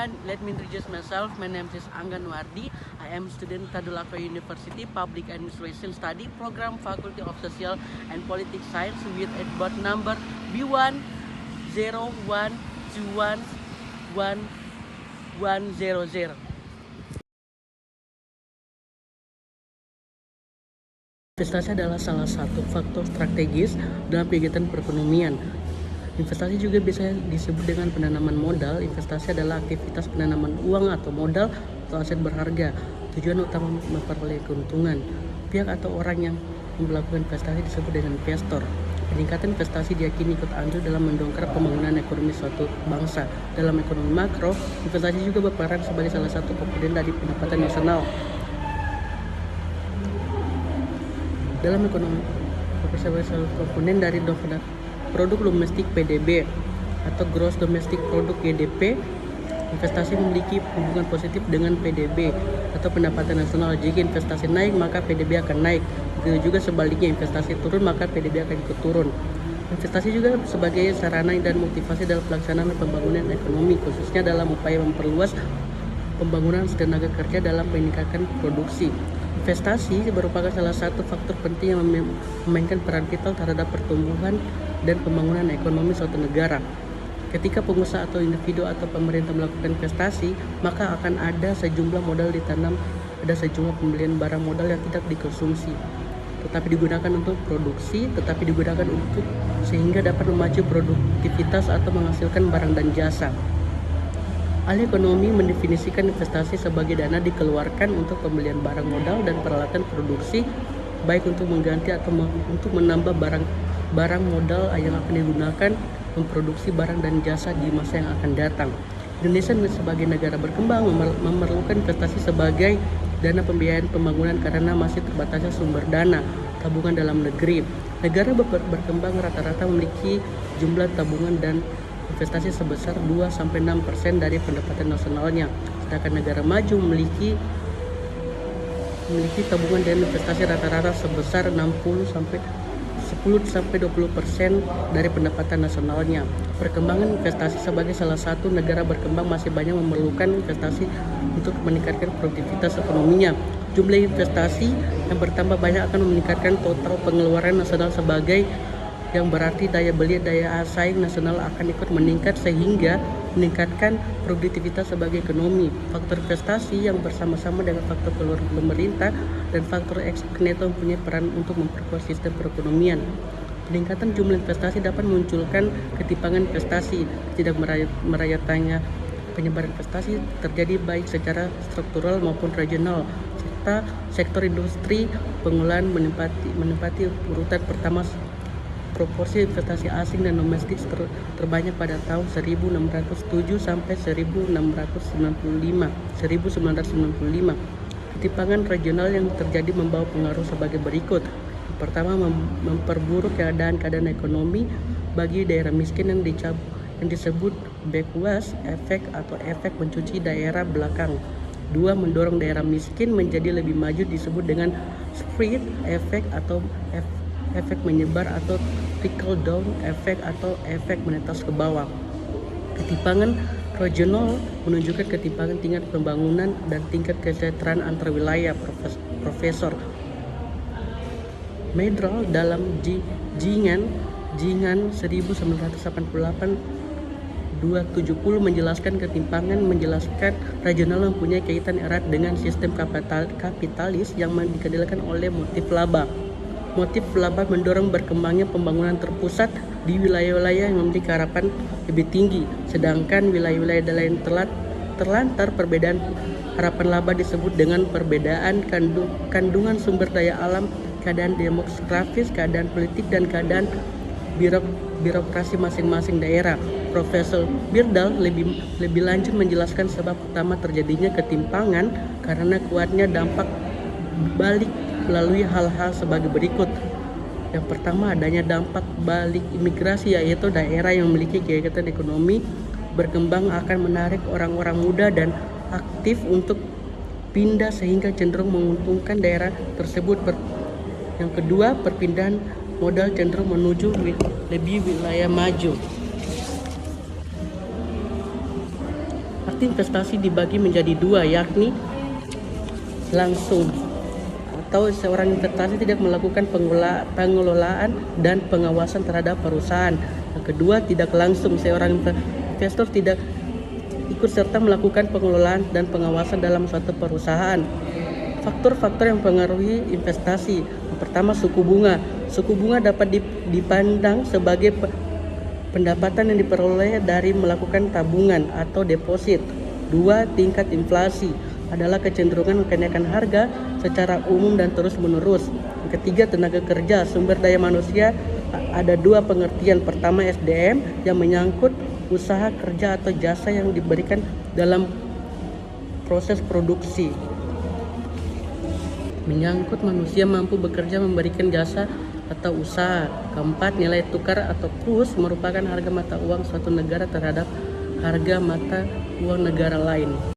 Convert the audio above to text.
everyone, let me introduce myself. My name is Anggan Wardi. I am student Tadulako University Public Administration Study Program Faculty of Social and Politics Science with adbot number B101211100. Investasi adalah salah satu faktor strategis dalam kegiatan perekonomian. Investasi juga bisa disebut dengan penanaman modal. Investasi adalah aktivitas penanaman uang atau modal atau aset berharga. Tujuan utama memperoleh keuntungan. Pihak atau orang yang melakukan investasi disebut dengan investor. Peningkatan investasi diyakini ikut andil dalam mendongkrak pembangunan ekonomi suatu bangsa. Dalam ekonomi makro, investasi juga berperan sebagai salah satu komponen dari pendapatan nasional. Dalam ekonomi, sebagai salah satu komponen dari produk domestik PDB atau Gross Domestic Product GDP, investasi memiliki hubungan positif dengan PDB atau pendapatan nasional. Jika investasi naik, maka PDB akan naik. Begitu juga sebaliknya, investasi turun, maka PDB akan ikut turun. Investasi juga sebagai sarana dan motivasi dalam pelaksanaan pembangunan ekonomi, khususnya dalam upaya memperluas pembangunan tenaga kerja dalam meningkatkan produksi. Investasi merupakan salah satu faktor penting yang memainkan peran vital terhadap pertumbuhan dan pembangunan ekonomi suatu negara. Ketika pengusaha atau individu atau pemerintah melakukan investasi, maka akan ada sejumlah modal ditanam, ada sejumlah pembelian barang modal yang tidak dikonsumsi, tetapi digunakan untuk produksi, tetapi digunakan untuk sehingga dapat memacu produktivitas atau menghasilkan barang dan jasa. Ahli ekonomi mendefinisikan investasi sebagai dana dikeluarkan untuk pembelian barang modal dan peralatan produksi, baik untuk mengganti atau untuk menambah barang modal yang akan digunakan memproduksi barang dan jasa di masa yang akan datang. Indonesia sebagai negara berkembang memerlukan investasi sebagai dana pembiayaan pembangunan karena masih terbatasnya sumber dana tabungan dalam negeri. Negara berkembang rata-rata memiliki jumlah tabungan dan investasi sebesar 2-6% dari pendapatan nasionalnya, sedangkan negara maju memiliki tabungan dan investasi rata-rata sebesar 10-20% dari pendapatan nasionalnya. Perkembangan investasi sebagai salah satu negara berkembang masih banyak memerlukan investasi untuk meningkatkan produktivitas ekonominya. Jumlah investasi yang bertambah banyak akan meningkatkan total pengeluaran nasional sebagai yang berarti daya beli daya saing nasional akan ikut meningkat sehingga meningkatkan produktivitas sebagai ekonomi. Faktor investasi yang bersama-sama dengan faktor keluar pemerintah dan faktor ekspor neto mempunyai peran untuk memperkuat sistem perekonomian. Peningkatan jumlah investasi dapat memunculkan ketimpangan investasi, tidak merayatannya penyebaran investasi terjadi baik secara struktural maupun regional, serta sektor industri pengolahan menempati urutan pertama. Proporsi investasi asing dan domestik terbanyak pada tahun 1607 sampai 1995. Ketimpangan regional yang terjadi membawa pengaruh sebagai berikut. Pertama, memperburuk keadaan ekonomi bagi daerah miskin yang disebut backwash effect atau efek mencuci daerah belakang. Dua, mendorong daerah miskin menjadi lebih maju disebut dengan spread effect atau efek menyebar atau trickle down effect atau efek menetas ke bawah. Ketimpangan regional menunjukkan ketimpangan tingkat pembangunan dan tingkat kesejahteraan antar wilayah. Profesor Medral dalam Jingan 1988-270 menjelaskan ketimpangan regional mempunyai kaitan erat dengan sistem kapitalis yang dikendalikan oleh motif laba. Motif laba mendorong berkembangnya pembangunan terpusat di wilayah-wilayah yang memiliki harapan lebih tinggi, sedangkan wilayah-wilayah lain terlantar. Perbedaan harapan laba disebut dengan perbedaan kandungan sumber daya alam, keadaan demografis, keadaan politik, dan keadaan birokrasi masing-masing daerah. Profesor Birdal lebih lanjut menjelaskan sebab utama terjadinya ketimpangan karena kuatnya dampak balik melalui hal-hal sebagai berikut. Yang pertama, adanya dampak balik imigrasi, yaitu daerah yang memiliki kegiatan ekonomi berkembang akan menarik orang-orang muda dan aktif untuk pindah sehingga cenderung menguntungkan daerah tersebut. Yang kedua, perpindahan modal cenderung menuju lebih wilayah maju. Arti investasi dibagi menjadi dua, yakni langsung atau seorang investasi tidak melakukan pengelolaan dan pengawasan terhadap perusahaan. Yang kedua, tidak langsung, seorang investor tidak ikut serta melakukan pengelolaan dan pengawasan dalam suatu perusahaan. Faktor-faktor yang mempengaruhi investasi. Yang pertama, suku bunga. Suku bunga dapat dipandang sebagai pendapatan yang diperoleh dari melakukan tabungan atau deposit. 2. Tingkat inflasi adalah kecenderungan kenaikan harga secara umum dan terus-menerus. Yang ketiga, tenaga kerja, sumber daya manusia. Ada dua pengertian. Pertama, SDM yang menyangkut usaha kerja atau jasa yang diberikan dalam proses produksi. Menyangkut manusia mampu bekerja memberikan jasa atau usaha. Keempat, nilai tukar atau kurs merupakan harga mata uang suatu negara terhadap harga mata uang negara lain.